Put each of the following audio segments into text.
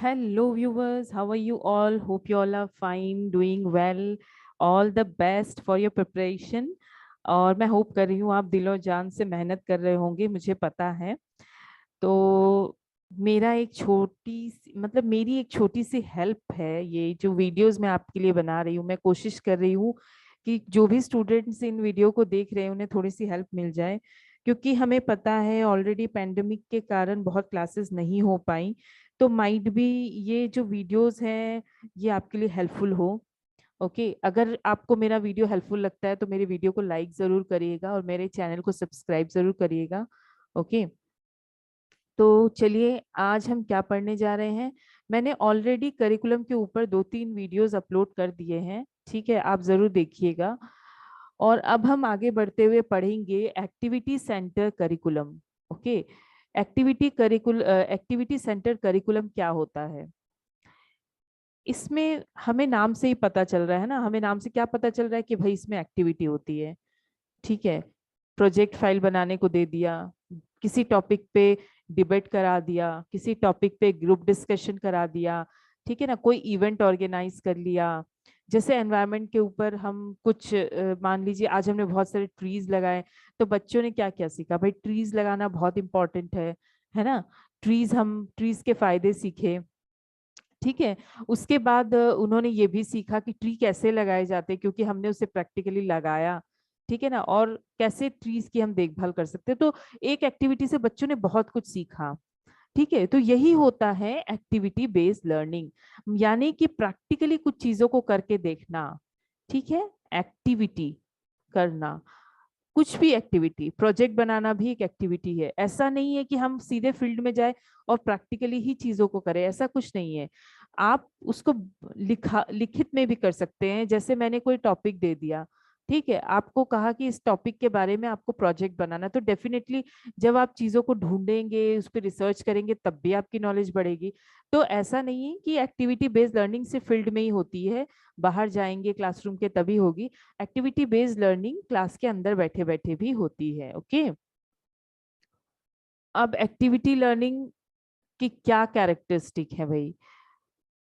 Hello, viewers. How are you all? Hope you all are fine, doing well. All the best for your preparation. और मैं hope कर रही हूँ आप दिलो जान से मेहनत कर रहे होंगे, मुझे पता है। तो मेरा एक मेरी एक छोटी सी हेल्प है, ये जो वीडियोस मैं आपके लिए बना रही हूँ, मैं कोशिश कर रही हूँ कि जो भी स्टूडेंट्स इन वीडियो को देख रहे हैं उन्हें थोड़ी सी हेल्प मिल जाए। क्योंकि हमें पता है ऑलरेडी पेंडेमिक के कारण बहुत क्लासेस नहीं हो पाई। तो माइट भी ये जो वीडियोस हैं ये आपके लिए हेल्पफुल हो। ओके, अगर आपको मेरा वीडियो हेल्पफुल लगता है तो मेरे वीडियो को लाइक जरूर करिएगा और मेरे चैनल को सब्सक्राइब जरूर करिएगा। ओके, तो चलिए आज हम क्या पढ़ने जा रहे हैं। मैंने ऑलरेडी करिकुलम के ऊपर 2-3 वीडियोस अपलोड कर दिए हैं, ठीक है, आप जरूर देखिएगा। और अब हम आगे बढ़ते हुए पढ़ेंगे activity centre curriculum. Okay, activity centre curriculum क्या होता है। इसमें हमें नाम से ही पता चल रहा है ना, हमें नाम से क्या पता चल रहा है कि भाई इसमें एक्टिविटी होती है। ठीक है, प्रोजेक्ट फाइल बनाने को दे दिया, किसी टॉपिक पे डिबेट करा दिया, किसी टॉपिक पे ग्रुप डिस्कशन करा दिया, ठीक है ना, कोई इवेंट ऑर्गेनाइज कर लिया। जैसे एनवायरनमेंट के ऊपर हम कुछ मान लीजिए आज हमने बहुत सारे ट्रीज लगाए, तो बच्चों ने क्या क्या सीखा, भाई ट्रीज लगाना बहुत इंपॉर्टेंट है ना। हम ट्रीज के फायदे सीखे। ठीक है, उसके बाद उन्होंने ये भी सीखा कि ट्री कैसे लगाए जाते हैं, क्योंकि हमने उसे प्रैक्टिकली लगाया। ठीक है ना, और कैसे ट्रीज की हम देखभाल कर सकते हैं। तो एक एक्टिविटी से बच्चों ने बहुत कुछ सीखा। ठीक है, तो यही होता है एक्टिविटी बेस्ड लर्निंग, यानी कि प्रैक्टिकली कुछ चीजों को करके देखना। ठीक है, एक्टिविटी करना, कुछ भी एक्टिविटी, प्रोजेक्ट बनाना भी एक एक्टिविटी है। ऐसा नहीं है कि हम सीधे फील्ड में जाए और प्रैक्टिकली ही चीजों को करें, ऐसा कुछ नहीं है। आप उसको लिखित में भी कर सकते हैं। जैसे मैंने कोई टॉपिक दे दिया, ठीक है, आपको कहा कि इस टॉपिक के बारे में आपको प्रोजेक्ट बनाना है, तो डेफिनेटली जब आप चीजों को ढूंढेंगे, उस पर रिसर्च करेंगे, तब भी आपकी नॉलेज बढ़ेगी। तो ऐसा नहीं है कि एक्टिविटी बेस्ड लर्निंग सिर्फ फील्ड में ही होती है, बाहर जाएंगे क्लासरूम के तभी होगी। एक्टिविटी बेस्ड लर्निंग क्लास के अंदर बैठे बैठे भी होती है। ओके, अब एक्टिविटी लर्निंग की क्या कैरेक्टरिस्टिक है भाई।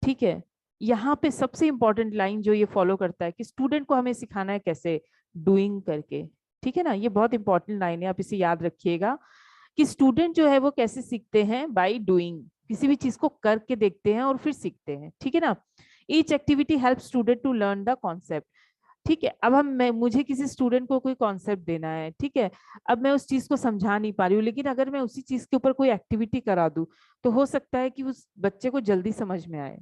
ठीक है, यहाँ पे सबसे इंपॉर्टेंट लाइन जो ये फॉलो करता है कि स्टूडेंट को हमें सिखाना है कैसे, डूइंग करके। ठीक है ना, ये बहुत इंपॉर्टेंट लाइन है, आप इसे याद रखिएगा कि स्टूडेंट जो है वो कैसे सीखते हैं, बाय डूइंग, किसी भी चीज को करके देखते हैं और फिर सीखते हैं। ठीक है ना, each activity help student to learn the concept. ठीक है, अब मुझे किसी स्टूडेंट को कोई कॉन्सेप्ट देना है, ठीक है, अब मैं उस चीज को समझा नहीं पा रही हूँ, लेकिन अगर मैं उसी चीज के ऊपर कोई एक्टिविटी करा दूं तो हो सकता है कि उस बच्चे को जल्दी समझ में आए।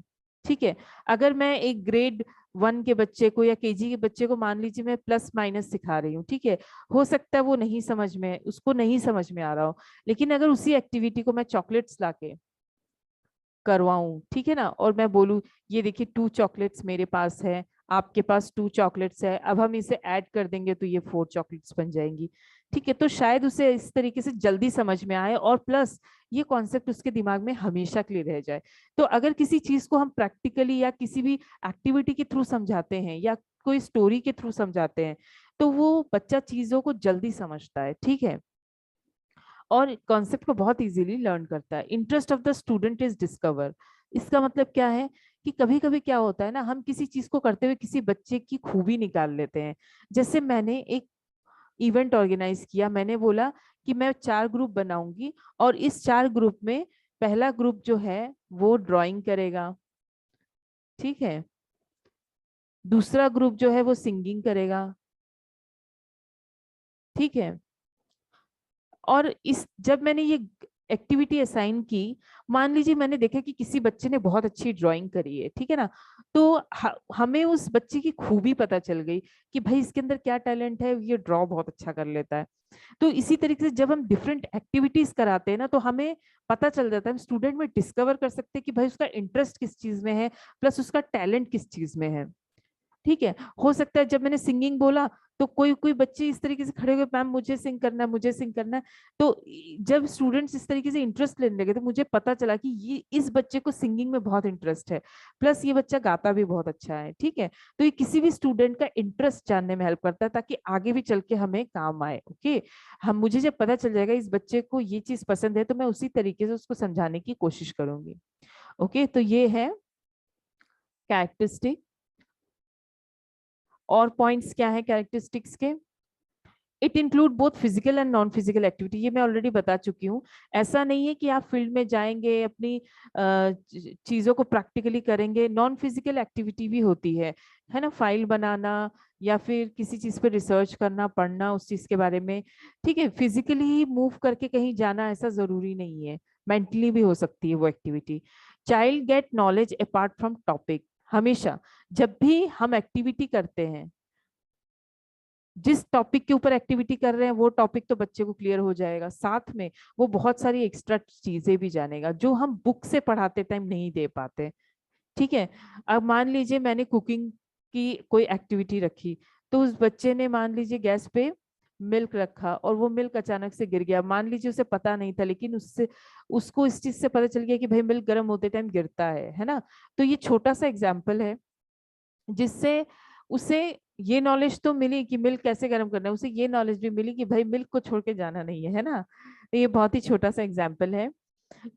ठीक है, अगर मैं एक ग्रेड 1 के बच्चे को या केजी के बच्चे को मान लीजिए मैं प्लस माइनस सिखा रही हूँ, ठीक है, हो सकता है वो नहीं समझ में, उसको नहीं समझ में आ रहा हो। लेकिन अगर उसी एक्टिविटी को मैं चॉकलेट्स लाके करवाऊं, ठीक है ना, और मैं बोलूं ये देखिए 2 चॉकलेट्स मेरे पास है, आपके पास 2 चॉकलेट्स है, अब हम इसे ऐड कर देंगे तो ये 4 चॉकलेट्स बन जाएंगी। ठीक है, तो शायद उसे इस तरीके से जल्दी समझ में आए और प्लस ये कॉन्सेप्ट उसके दिमाग में हमेशा के लिए रह जाए। तो अगर किसी चीज को हम प्रैक्टिकली या किसी भी एक्टिविटी के थ्रू समझाते हैं या कोई स्टोरी के थ्रू समझाते हैं तो वो बच्चा चीजों को जल्दी समझता है। ठीक है, और कॉन्सेप्ट को बहुत इजीली लर्न करता है। Interest of the student is discover, इसका मतलब क्या है कि कभी कभी क्या होता है ना, हम किसी चीज को करते हुए किसी बच्चे की खूबी निकाल लेते हैं। जैसे मैंने एक इवेंट ऑर्गेनाइज किया, मैंने बोला कि मैं 4 ग्रुप बनाऊंगी और इस 4 ग्रुप में पहला ग्रुप जो है वो ड्राइंग करेगा, ठीक है, दूसरा ग्रुप जो है वो सिंगिंग करेगा, ठीक है। और इस जब मैंने ये एक्टिविटी असाइन की, मान लीजिए मैंने देखा कि किसी बच्चे ने बहुत अच्छी ड्राइंग करी है, ठीक है ना, तो हमें उस बच्चे की खूबी पता चल गई कि भाई इसके अंदर क्या टैलेंट है, ये ड्रॉ बहुत अच्छा कर लेता है। तो इसी तरीके से जब हम डिफरेंट एक्टिविटीज कराते हैं ना तो हमें पता चल जाता है, हम स्टूडेंट में डिस्कवर कर सकते हैं कि भाई उसका इंटरेस्ट किस चीज में है, प्लस उसका टैलेंट किस चीज में है। ठीक है, हो सकता है जब मैंने सिंगिंग बोला तो कोई कोई बच्चे इस तरीके से खड़े हुए, मैम मुझे सिंग करना है, मुझे सिंग करना है। तो जब स्टूडेंट्स इस तरीके से इंटरेस्ट लेने लगे तो मुझे पता चला कि ये इस बच्चे को सिंगिंग में बहुत इंटरेस्ट है, प्लस ये बच्चा गाता भी बहुत अच्छा है। ठीक है, तो ये किसी भी स्टूडेंट का इंटरेस्ट जानने में हेल्प करता है ताकि आगे भी चल के हमें काम आए। ओके, हम मुझे जब पता चल जाएगा इस बच्चे को ये चीज पसंद है तो मैं उसी तरीके से उसको समझाने की कोशिश करूंगी। ओके, तो ये है कैरेक्टरिस्टिक। और पॉइंट्स क्या है कैरेक्टरिस्टिक्स के? It include both physical and non physical activity, ये मैं ऑलरेडी बता चुकी हूँ। ऐसा नहीं है कि आप फील्ड में जाएंगे अपनी चीजों को प्रैक्टिकली करेंगे, नॉन फिजिकल एक्टिविटी भी होती है ना, फाइल बनाना या फिर किसी चीज पे रिसर्च करना, पढ़ना उस चीज के बारे में। ठीक है, फिजिकली ही मूव करके कहीं जाना ऐसा जरूरी नहीं है, मेंटली भी हो सकती है वो activity. Child get knowledge apart from topic. हमेशा जब भी हम एक्टिविटी करते हैं, जिस टॉपिक के ऊपर एक्टिविटी कर रहे हैं वो टॉपिक तो बच्चे को क्लियर हो जाएगा, साथ में वो बहुत सारी एक्स्ट्रा चीजें भी जानेगा जो हम बुक से पढ़ाते टाइम नहीं दे पाते। ठीक है, अब मान लीजिए मैंने कुकिंग की कोई एक्टिविटी रखी, तो उस बच्चे ने मान लीजिए गैस पे मिल्क रखा और वो मिल्क अचानक से गिर गया, मान लीजिए उसे पता नहीं था, लेकिन उससे उसको इस चीज से पता चल गया कि भाई मिल्क गर्म होते टाइम गिरता है ना। तो ये छोटा सा एग्जाम्पल है जिससे उसे ये नॉलेज तो मिली कि मिल्क कैसे गर्म करना है, उसे ये नॉलेज भी मिली कि भाई मिल्क को छोड़ के जाना नहीं है ना। तो ये बहुत ही छोटा सा एग्जाम्पल है।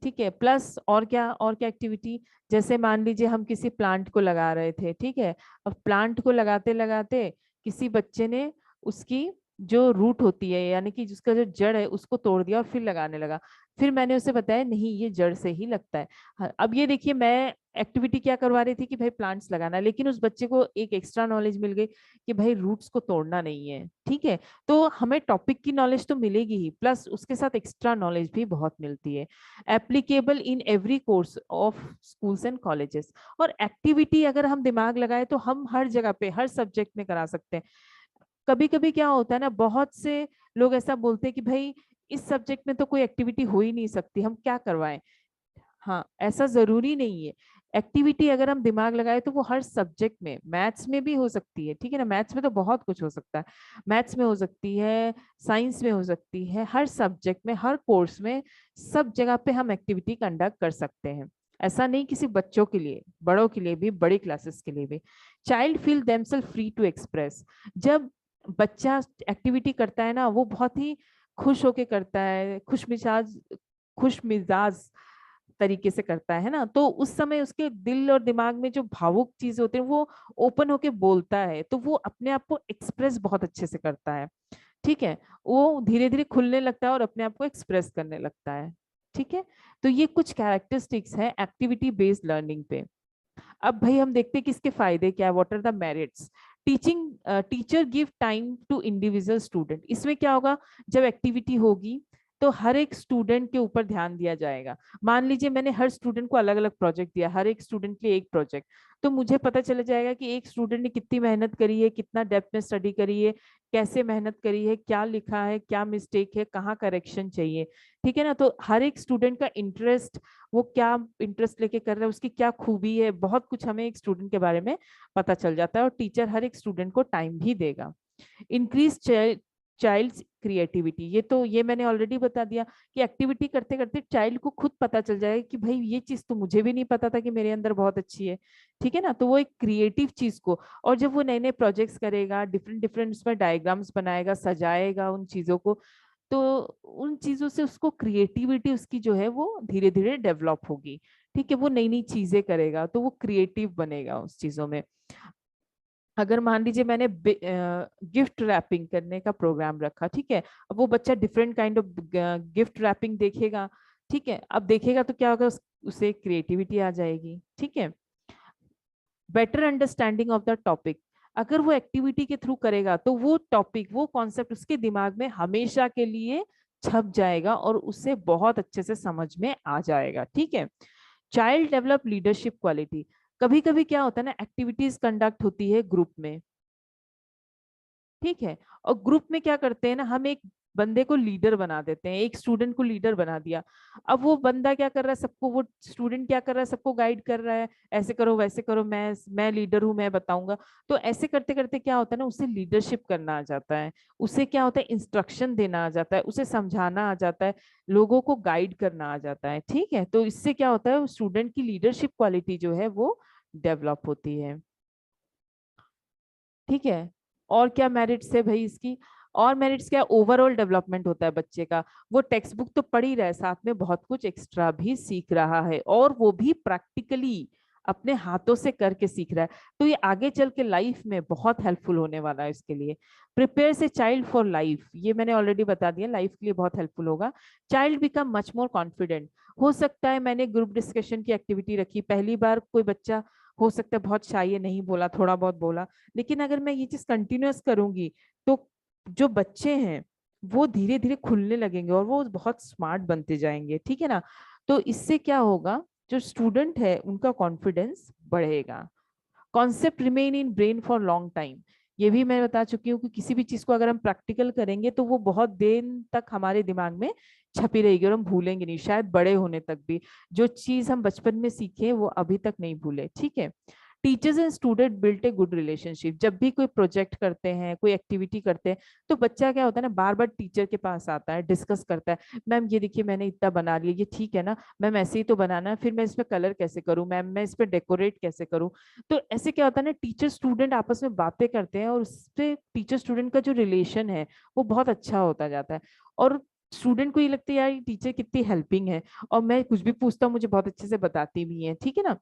ठीक है, प्लस और क्या एक्टिविटी, जैसे मान लीजिए हम किसी प्लांट को लगा रहे थे, ठीक है, अब प्लांट को लगाते लगाते किसी बच्चे ने उसकी जो रूट होती है यानी कि जिसका जो जड़ है उसको तोड़ दिया और फिर लगाने लगा। फिर मैंने उसे बताया नहीं ये जड़ से ही लगता है। हाँ, अब ये देखिए मैं एक्टिविटी क्या करवा रही थी कि भाई प्लांट्स लगाना, लेकिन उस बच्चे को एक एक्स्ट्रा नॉलेज मिल गई कि भाई रूट्स को तोड़ना नहीं है। ठीक है, तो हमें टॉपिक की नॉलेज तो मिलेगी ही, प्लस उसके साथ एक्स्ट्रा नॉलेज भी बहुत मिलती है। Applicable in every course of schools and colleges. और एक्टिविटी अगर हम दिमाग लगाए तो हम हर जगह पे हर सब्जेक्ट में करा सकते हैं। कभी कभी क्या होता है ना, बहुत से लोग ऐसा बोलते हैं कि भाई इस सब्जेक्ट में तो कोई एक्टिविटी हो ही नहीं सकती, हम क्या करवाएं। हाँ, ऐसा जरूरी नहीं है। एक्टिविटी अगर हम दिमाग लगाए तो वो हर सब्जेक्ट में, मैथ्स में भी हो सकती है, ठीक है ना, मैथ्स में तो बहुत कुछ हो सकता है, मैथ्स में हो सकती है, साइंस में हो सकती है, हर सब्जेक्ट में हर कोर्स में सब जगह पे हम एक्टिविटी कंडक्ट कर सकते हैं। ऐसा नहीं किसी बच्चों के लिए, बड़ों के लिए भी, बड़ी क्लासेस के लिए भी। Child feel themselves free to express. जब बच्चा एक्टिविटी करता है ना वो बहुत ही खुश होके करता है, खुश मिजाज तरीके से करता है ना, तो उस समय उसके दिल और दिमाग में जो भावुक चीज होते हैं वो ओपन होके बोलता है, तो वो अपने आप को एक्सप्रेस बहुत अच्छे से करता है। ठीक है, वो धीरे धीरे खुलने लगता है और अपने आप को एक्सप्रेस करने लगता है। ठीक है, तो ये कुछ कैरेक्टरिस्टिक्स है एक्टिविटी बेस्ड लर्निंग पे। अब भाई हम देखते हैं कि इसके फायदे क्या है, what are the merits. Teaching teacher give time to individual student. इसमें क्या होगा, जब एक्टिविटी होगी तो हर एक स्टूडेंट के ऊपर ध्यान दिया जाएगा। मान लीजिए मैंने हर स्टूडेंट को अलग अलग प्रोजेक्ट दिया, हर एक स्टूडेंट के लिए एक प्रोजेक्ट, तो मुझे पता चला जाएगा कि एक स्टूडेंट ने कितनी मेहनत करी है, कितना डेप्थ में स्टडी करी है, कैसे मेहनत करी है, क्या लिखा है, क्या मिस्टेक है, कहाँ करेक्शन चाहिए। ठीक है ना, तो हर एक स्टूडेंट का इंटरेस्ट, वो क्या इंटरेस्ट लेके कर रहा है, उसकी क्या खूबी है, बहुत कुछ हमें एक स्टूडेंट के बारे में पता चल जाता है, और टीचर हर एक स्टूडेंट को टाइम भी देगा। इंक्रीज चाइल्ड्स क्रिएटिविटी, ये मैंने ऑलरेडी बता दिया कि एक्टिविटी करते करते चाइल्ड को खुद पता चल जाएगा कि भाई ये चीज तो मुझे भी नहीं पता था कि मेरे अंदर बहुत अच्छी है। ठीक है ना, तो वो एक क्रिएटिव चीज को, और जब वो नए नए प्रोजेक्ट्स करेगा, डिफरेंट डिफरेंट उसमें डायग्राम्स बनाएगा, सजाएगा उन चीजों को, तो उन चीजों से उसको क्रिएटिविटी उसकी जो है वो धीरे धीरे डेवलप होगी। ठीक है, वो नई नई चीजें करेगा तो वो क्रिएटिव बनेगा उस चीजों में। अगर मान लीजिए मैंने गिफ्ट रैपिंग करने का प्रोग्राम रखा, ठीक है, अब वो बच्चा different kind of gift wrapping देखेगा। ठीक है, अब देखेगा तो क्या होगा, उसे क्रिएटिविटी आ जाएगी। ठीक है, better understanding of the topic. अगर वो एक्टिविटी के थ्रू करेगा तो वो टॉपिक, वो कॉन्सेप्ट उसके दिमाग में हमेशा के लिए छप जाएगा और उससे बहुत अच्छे से समझ में आ जाएगा। ठीक है, चाइल्ड डेवलप लीडरशिप क्वालिटी। कभी कभी क्या होता है ना, एक्टिविटीज कंडक्ट होती है ग्रुप में, ठीक है, और ग्रुप में क्या करते हैं ना, हम एक बंदे को लीडर बना देते हैं, एक स्टूडेंट को लीडर बना दिया। अब वो बंदा क्या कर रहा है, सबको, वो स्टूडेंट क्या कर रहा है, सबको गाइड कर रहा है, ऐसे करो वैसे करो, मैं लीडर हूं, मैं बताऊंगा। तो ऐसे करते करते क्या होता है ना, उसे लीडरशिप करना आ जाता है, उसे क्या होता है, इंस्ट्रक्शन देना आ जाता है, उसे समझाना आ जाता है, लोगों को गाइड करना आ जाता है। ठीक है, तो इससे क्या होता है, स्टूडेंट की लीडरशिप क्वालिटी जो है वो डेवलप होती है। ठीक है, और क्या मेरिट्स है भाई इसकी? और मेरिट्स क्या, ओवरऑल डेवलपमेंट होता है बच्चे का। वो टेक्स्ट बुक तो पढ़ ही रहा है, साथ में बहुत कुछ एक्स्ट्रा भी सीख रहा है, और वो भी प्रैक्टिकली अपने हाथों से करके सीख रहा है। तो ये आगे चल के लाइफ में बहुत हेल्पफुल होने वाला है इसके लिए। प्रिपेयर से चाइल्ड फॉर लाइफ, ये मैंने ऑलरेडी बता दिया, लाइफ के लिए बहुत हेल्पफुल होगा। Child become much more confident. हो सकता है, मैंने ग्रुप डिस्कशन की एक्टिविटी रखी, पहली बार कोई बच्चा हो सकता है बहुत शाय है, नहीं बोला, थोड़ा बहुत बोला, लेकिन अगर मैं ये चीज कंटिन्यूअस करूंगी तो जो बच्चे हैं वो धीरे धीरे खुलने लगेंगे और वो बहुत स्मार्ट बनते जाएंगे, ठीक है ना। तो इससे क्या होगा, जो स्टूडेंट है उनका कॉन्फिडेंस बढ़ेगा। Concept remain in brain for long time, ये भी मैं बता चुकी हूँ कि किसी भी चीज को अगर हम प्रैक्टिकल करेंगे तो वो बहुत देर तक हमारे दिमाग में छपी रहेगी और हम भूलेंगे नहीं, शायद बड़े होने तक भी। जो चीज हम बचपन में सीखे वो अभी तक नहीं भूले, ठीक है। Teachers and student built a good relationship, जब भी कोई प्रोजेक्ट करते हैं, कोई एक्टिविटी करते हैं, तो बच्चा क्या होता है ना, बार बार टीचर के पास आता है, डिस्कस करता है, मैम ये देखिए मैंने इतना बना लिया, ये ठीक है ना मैम, ऐसे ही तो बनाना है, फिर मैं इस पे कलर कैसे करूं मैम, मैं इस पे डेकोरेट कैसे करूं। तो ऐसे क्या होता है ना, टीचर स्टूडेंट आपस में बातें करते हैं और उससे टीचर स्टूडेंट का जो रिलेशन है वो बहुत अच्छा होता जाता है। और स्टूडेंट को ये लगता है यार टीचर कितनी हेल्पिंग है, और मैं कुछ भी पूछता हूँ मुझे बहुत अच्छे से बताती भी है, ठीक है ना।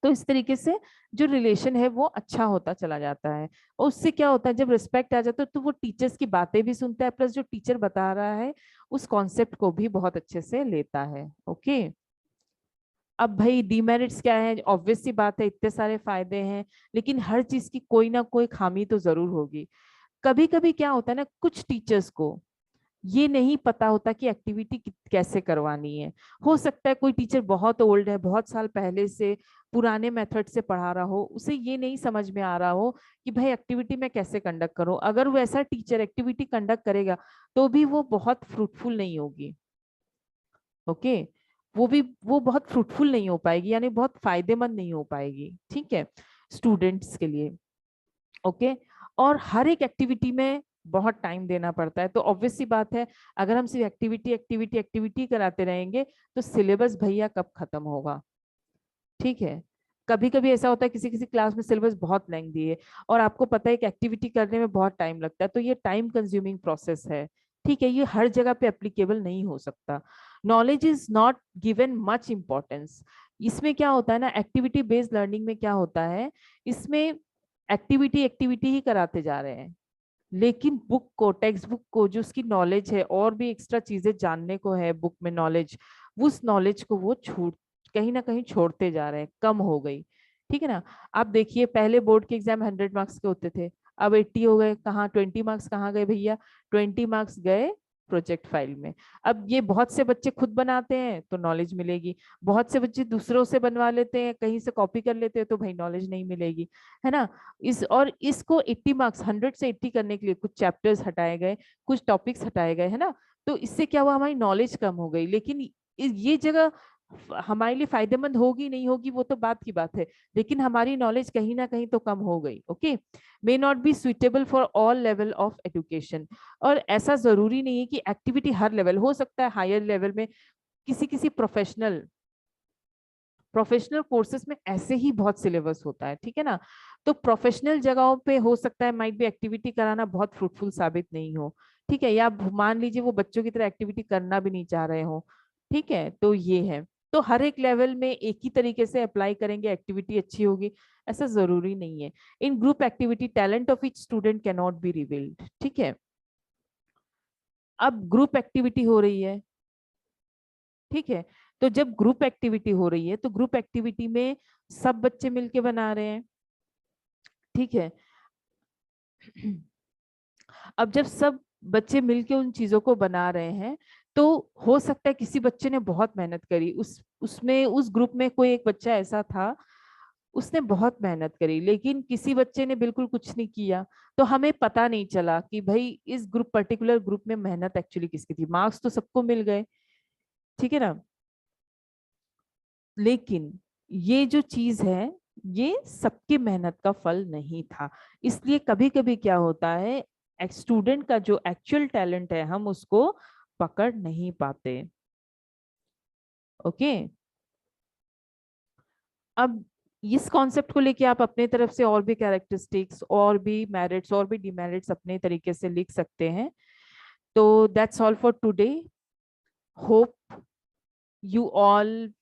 तो इस तरीके से जो रिलेशन है वो अच्छा होता चला जाता है। और उससे क्या होता है, जब रिस्पेक्ट आ जाता है तो वो टीचर्स की बातें भी सुनता है, प्लस जो टीचर बता रहा है उस कॉन्सेप्ट को भी बहुत अच्छे से लेता है। ओके। अब भाई डीमेरिट्स क्या है, ऑब्वियस सी बात है, इतने सारे फायदे हैं, लेकिन हर चीज की कोई ना कोई खामी तो जरूर होगी। कभी कभी क्या होता है ना, कुछ टीचर्स को ये नहीं पता होता कि एक्टिविटी कैसे करवानी है। हो सकता है कोई टीचर बहुत ओल्ड है, बहुत साल पहले से पुराने मेथड से पढ़ा रहा हो, उसे ये नहीं समझ में आ रहा हो कि भाई एक्टिविटी मैं कैसे कंडक्ट करूं। अगर वो ऐसा टीचर एक्टिविटी कंडक्ट करेगा तो भी वो बहुत फ्रूटफुल नहीं होगी। ओके। वो बहुत फ्रूटफुल नहीं हो पाएगी, यानी बहुत फायदेमंद नहीं हो पाएगी, ठीक है, स्टूडेंट्स के लिए। ओके। और हर एक एक्टिविटी में बहुत टाइम देना पड़ता है, तो ऑब्वियस सी बात है, अगर हम सिर्फ एक्टिविटी एक्टिविटी एक्टिविटी कराते रहेंगे तो सिलेबस भैया कब खत्म होगा, ठीक है। कभी कभी ऐसा होता है किसी किसी क्लास में सिलेबस बहुत लेंथी है, और आपको पता है कि एक्टिविटी करने में बहुत टाइम लगता है, तो ये टाइम कंज्यूमिंग प्रोसेस है, ठीक है, ये हर जगह पे एप्लीकेबल नहीं हो सकता। Knowledge is not given much importance. इसमें क्या होता है ना, एक्टिविटी बेस्ड लर्निंग में क्या होता है, इसमें एक्टिविटी एक्टिविटी ही कराते जा रहे हैं, लेकिन बुक को, टेक्स्ट बुक को, जो उसकी नॉलेज है और भी एक्स्ट्रा चीजें जानने को है बुक में नॉलेज, उस नॉलेज को वो छूट, कहीं ना कहीं छोड़ते जा रहे हैं, कम हो गई, ठीक है ना। आप देखिए पहले बोर्ड के एग्जाम 100 मार्क्स के होते थे, अब 80 हो गए, कहाँ 20 मार्क्स कहाँ गए भैया, 20 मार्क्स गए प्रोजेक्ट फाइल में। अब ये बहुत से बच्चे खुद बनाते हैं तो नॉलेज मिलेगी, बहुत से बच्चे दूसरों से बनवा लेते हैं, कहीं से कॉपी कर लेते हैं तो भाई नॉलेज नहीं मिलेगी, है ना। और इसको 80 मार्क्स, 100 से 80 करने के लिए कुछ चैप्टर्स हटाए गए, कुछ टॉपिक्स हटाए गए, है ना। तो इससे क्या हुआ, हमारी नॉलेज कम हो गई, लेकिन ये जगह हमारे लिए फायदेमंद होगी नहीं होगी वो तो बात की बात है, लेकिन हमारी नॉलेज कहीं ना कहीं तो कम हो गई। Okay. May not be suitable for all level of education, और ऐसा जरूरी नहीं है कि एक्टिविटी हर लेवल, हो सकता है हायर लेवल में किसी किसी प्रोफेशनल प्रोफेशनल कोर्सेज में ऐसे ही बहुत सिलेबस होता है, ठीक है ना। तो प्रोफेशनल जगहों पे हो सकता है माइट भी एक्टिविटी कराना बहुत फ्रूटफुल साबित नहीं हो, ठीक है, या मान लीजिए वो बच्चों की तरह एक्टिविटी करना भी नहीं चाह रहे हो, ठीक है। तो ये है, तो हर एक लेवल में एक ही तरीके से अप्लाई करेंगे एक्टिविटी अच्छी होगी, ऐसा जरूरी नहीं है। In group activity talent of each student can not be revealed, ठीक है। अब ग्रुप एक्टिविटी हो रही है, ठीक है, तो जब ग्रुप एक्टिविटी हो रही है तो ग्रुप एक्टिविटी में सब बच्चे मिलके बना रहे हैं, ठीक है। अब जब सब बच्चे मिलके उन चीजों को बना रहे हैं तो हो सकता है किसी बच्चे ने बहुत मेहनत करी, उसमें उस ग्रुप में कोई एक बच्चा ऐसा था, उसने बहुत मेहनत करी, लेकिन किसी बच्चे ने बिल्कुल कुछ नहीं किया, तो हमें पता नहीं चला कि भाई इस ग्रुप, पर्टिकुलर ग्रुप में मेहनत एक्चुअली किसकी थी। मार्क्स तो सबको मिल गए, ठीक है ना, लेकिन ये जो चीज है ये सबकी मेहनत का फल नहीं था। इसलिए कभी कभी क्या होता है, स्टूडेंट का जो एक्चुअल टैलेंट है हम उसको पकड़ नहीं पाते। ओके। अब इस कॉन्सेप्ट को लेके आप अपने तरफ से और भी कैरेक्टरिस्टिक्स और भी मेरिट्स और भी डिमेरिट्स अपने तरीके से लिख सकते हैं। तो that's all for today. Hope you all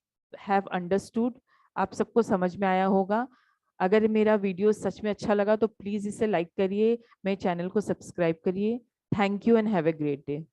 have understood. आप सबको समझ में आया होगा। अगर मेरा वीडियो सच में अच्छा लगा तो प्लीज इसे लाइक करिए, मेरे चैनल को सब्सक्राइब करिए। Thank you and have a great day.